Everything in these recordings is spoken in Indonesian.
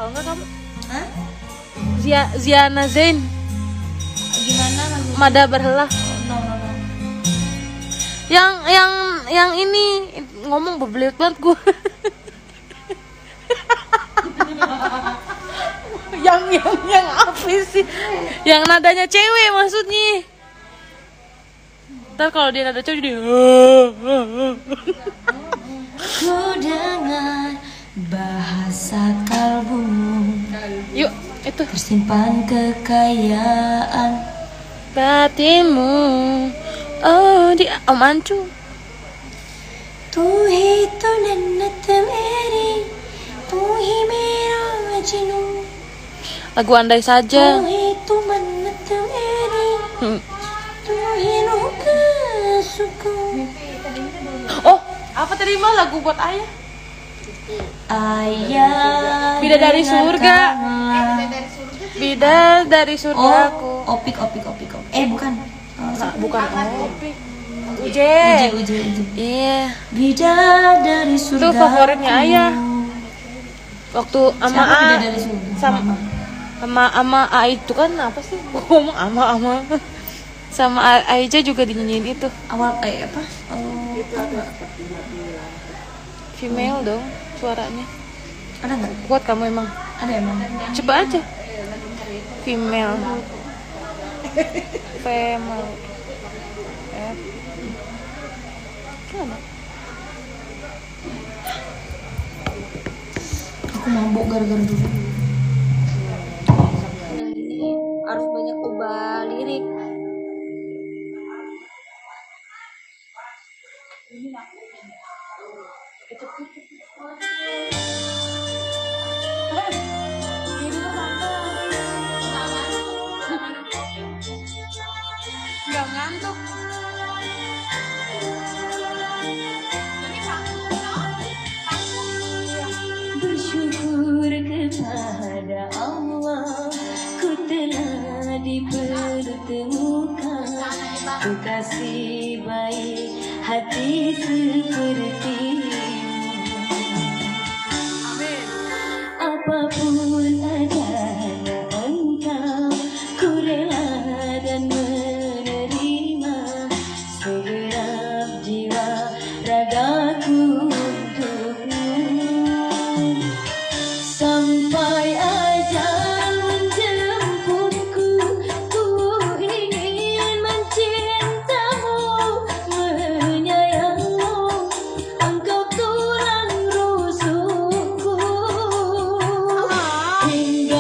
Tahu nggak kamu? Hah? Ziana Zain. Gimana lagu? Mada berhelah. No. Yang ini ngomong berbelit banget gue. yang apa sih? Yang nadanya cewek maksudnya. Ntar kalau dia nada cewek dia. Ku dengar bahasa kalbumu, Yuk, itu tersimpan kekayaan batinmu. Oh, di Om Ancu. तू ही तो जन्नत मेरी, तू ही मेरा Majnu, Lagu Andai तू Saja. ही तो मन्नत मेरी, तू ही रूह का सुकून. Oh, apa tadi mah lagu buat ayah? Ayah Bidadari surga. Bidadari surgaku. Oh, opik. Bukan. Bukan Opik. Uje. Iya. Bidadari surga. Itu favoritnya ayah. Waktu ama Siapa A bidadari surga? sama A itu kan apa sih? Ngomong ama. Sama Aija juga dinyanyiin itu. Awal apa? Oh, Female dong suaranya. ada nggak? Kuat kamu emang. Ada emang. Coba aja. Female. Female. Kenapa? Aku mabuk gara-gara dulu. Harus banyak ubah lirik. Nggak ngantuk. Bersyukur kepada Allah, ku telah dipertemukan kekasih baik hati sepertimu. Apapun adanya engkau, ku rela dan menerima segenap jiwa ragaku untukmu. Sampai ajal menjemputku, ku ingin mencintamu, menyayangmu, engkau tulang rusukku. Hingga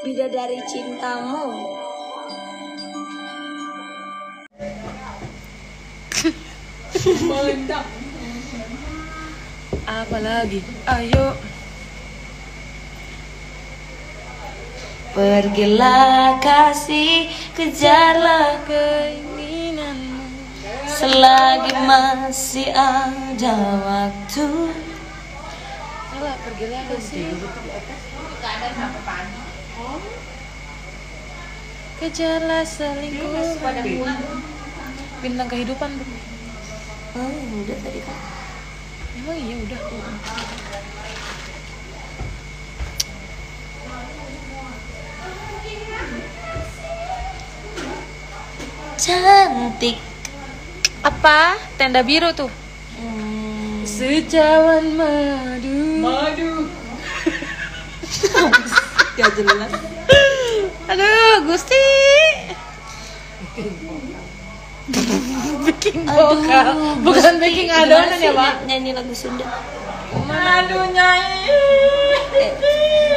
bidadari cintamu. Apa lagi? Ayo. Pergilah kasih, kejarlah Keinginanmu. selagi masih ada waktu. Salah, pergilah kasih. Kejarlah selingkuh. Bintang kehidupan tuh. Oh, udah tadi kan. Emang iya udah. Cantik. Apa? Tenda biru tuh. Secawan madu. Gak jelas. Aduh, Gusti. Bikin vokal, bukan bikin adonan ya, Pak. Nyanyi lagu Sunda. Aduh, Nyai.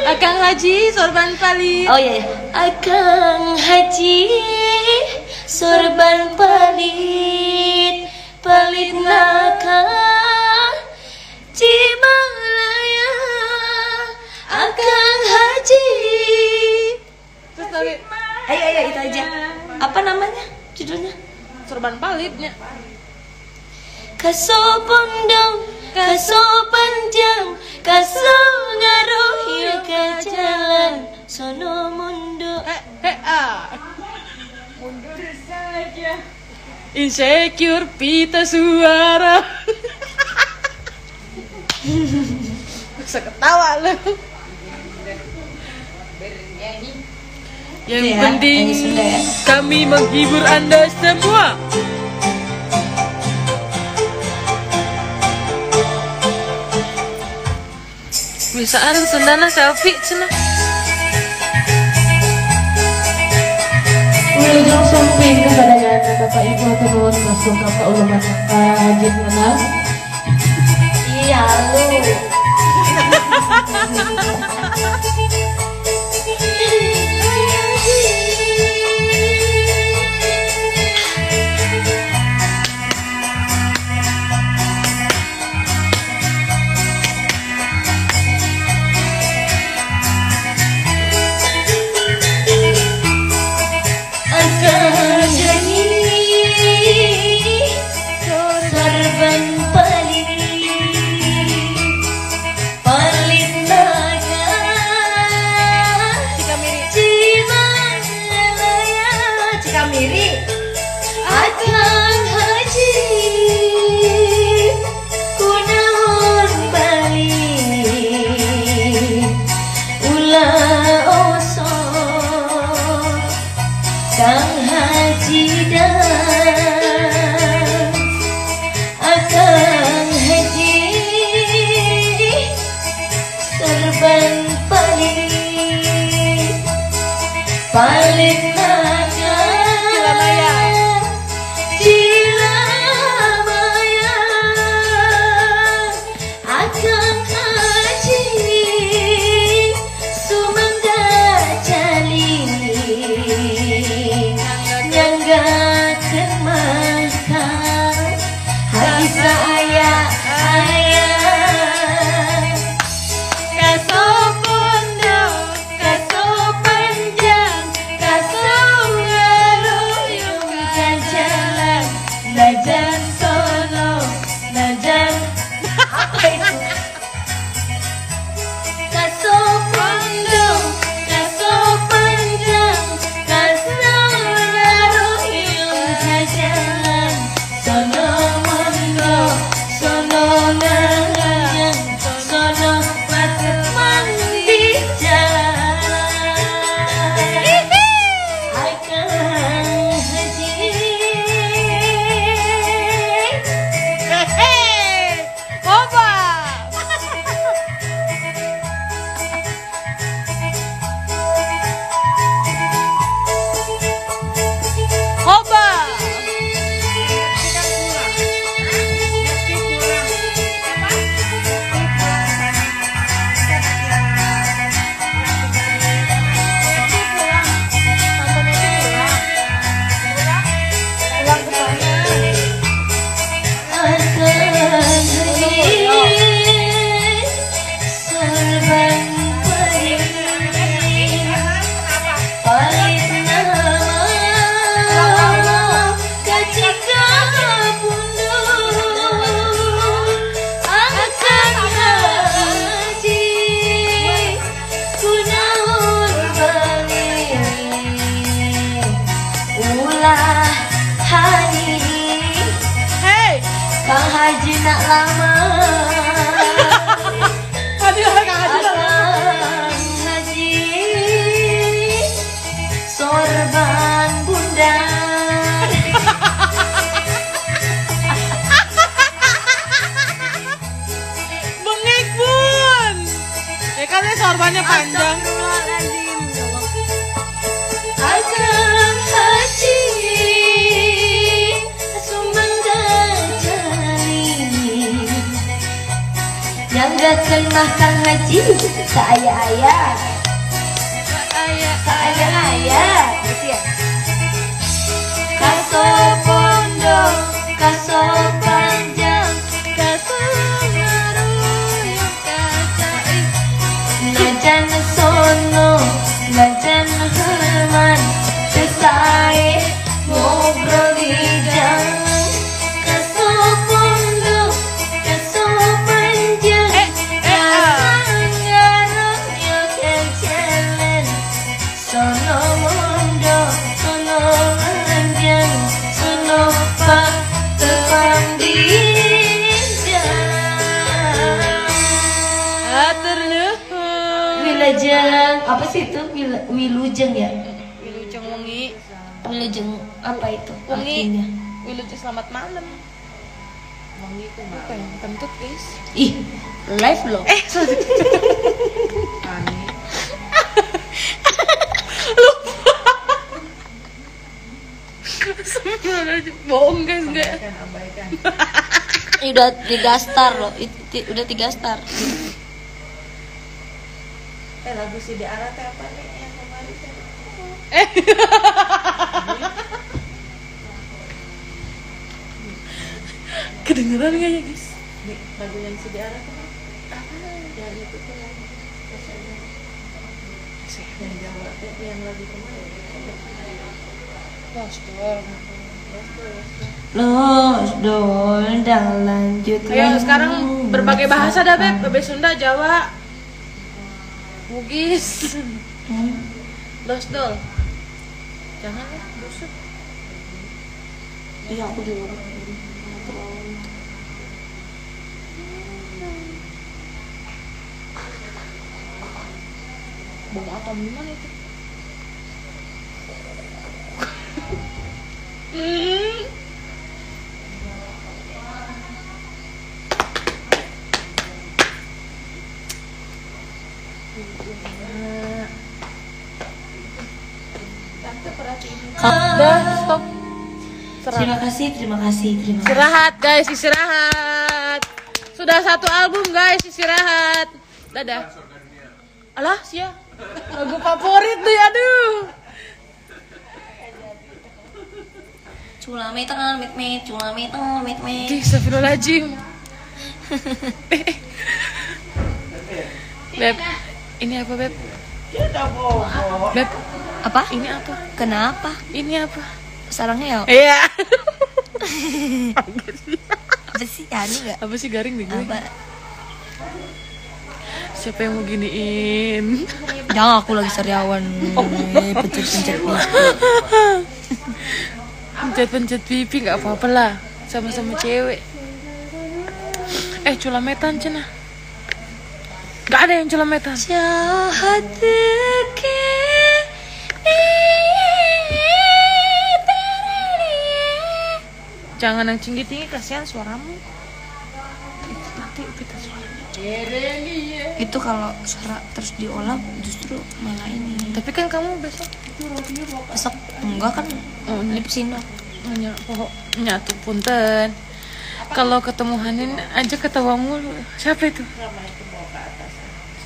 Akang Haji sorban palit. Oh iya, iya. Akang Haji sorban palit, palit nakal Cimalaya. Akang Haji. Terus tapi Ayo itu aja. Apa namanya? Judulnya? sorban palitnya. Kaso pondong, kaso panjang, kaso ngaruhi ke jalan sono mundo. Mundur saja. Insecure pita suara. Bisa ketawa lu. Yang Ya, penting nyanyi Sunda ya. kami menghibur Anda semua. Bisa ada sendana selfie cina. Wilujeng sumping kepada Bapak Ibu turun masuk Bapak ulama Haji Nana. Iya lu. Akan jadi sorban palit naga Cimalaya, Cikamiri. Akan Haji kunaon balik ulah oso Kang Haji dan Akang Haji serban palit naga Cilamaya. Akang Haji sumanda cali nyangga kemakan hati saya kaso pondok, kaso panjang, kaso Katanya sorbannya panjang. Akram haji Sumangajari yang datang makan haji saya ayah gitu ya. Kaso pondok kaso panjang kaso ngaruyuk kacai najan sono najan herman selesai ngobrol di jalan kaso pondok kaso panjang kaso ngaruyuk kacai sono mondok sono panjang sono pak tepang di jalan. Hatur nuhun. Wilujeng apa sih itu? Wilujeng ya? Wilujeng wengi. Wilujeng apa itu? Wengi. Artinya? Wilujeng selamat malam. Wengi itu bukan kentut, guys. Ih, live loh. Sorry. Bohong guys, enggak. Ini udah 3 star loh. Udah 3 star. Lagu si Diara teh apa nih yang kemarin teh? Kedengeran nggak ya guys? Lagu yang si Diara teh apa? Yang itu tuh yang Jawa teh yang lagu kemarin. Los dol dan lanjut. Ayo sekarang berbagai bahasa dah Beb. Bebe Sunda, Jawa, Bugis, Losdol. Jangan ya, busuk. Iya aku juga. Bom atom gimana itu? Dah, stop. Terima kasih. Istirahat guys, istirahat. Sudah 1 album guys, istirahat. Dadah. Alah, sia. Lagu favorit tuh, aduh. Culame tangan met culame tangan met. Astagfirullahaladzim. Beb, ini apa Beb? Beb, Apa? ini apa? Kenapa? Ini apa? Sarangnya ya? Iya. Apa sih? Aneh nggak? Apa sih garing nih gue? Apa? Siapa yang mau giniin? Jangan, aku lagi sariawan. Pencet-pencet Pencet-pencet pipi nggak apa-apa lah, sama-sama cewek. Culametan cina. Nggak ada yang culametan. Jahat ke Jangan yang tinggi-tinggi, kasihan suaramu. Itu nanti kita suara. itu kalau suara terus diolah justru malah ini. Tapi kan kamu besok Enggak kan lip sync. nyatu punten. Kalau ketemu Hanin aja ketawa mulu. Siapa itu?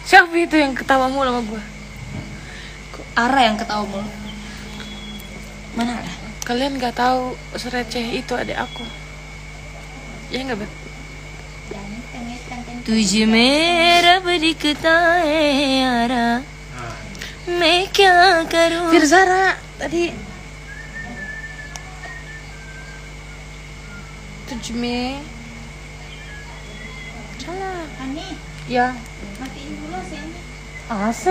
Siapa itu yang ketawa mulu sama gua? Ara yang ketawa mulu. Mana Ara? Kalian nggak tahu sereceh itu adik aku. Ya nggak Bet? तुझे मेरा दिखता है यारा मैं क्या करूं. Firzara tadi 7 Mei. Salah. Ani, Ya. matiin dulu AC-nya. AC.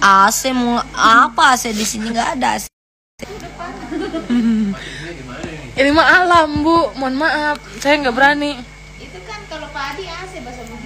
AC mau apa? AC di sini nggak ada AC. Ini mah alam Bu, mohon maaf, saya nggak berani. Itu kan kalau Pak Adi AC bahasa begini.